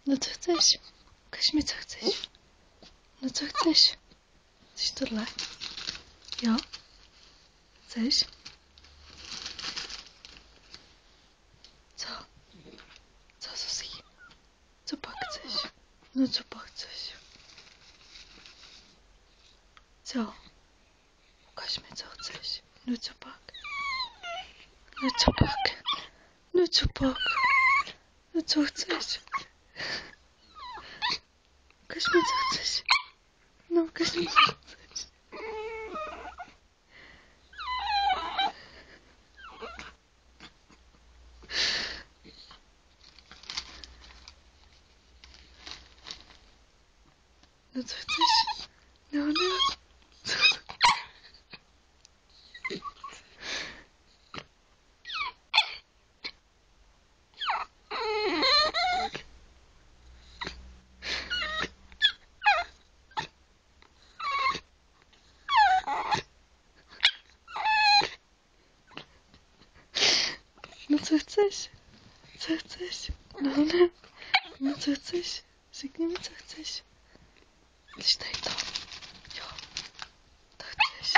No co chcesz? Pokaż mi co chcesz. No co chcesz? Coś tohle? Jo? Chcesz? Co? Co Zuzí? Co pak chceš? No co pak chceš? Co? Ukaž mi, co chceš. No co pak? No co pak? No co pak? No co chceš? Ukaž mi, co chceš. No ukaž mi, co chceš. No co chceš? No ne. No co chceš? Co chceš? No ne. No co chceš? Řekni mi, co chceš. Chceš tady to? Jo. To chceš.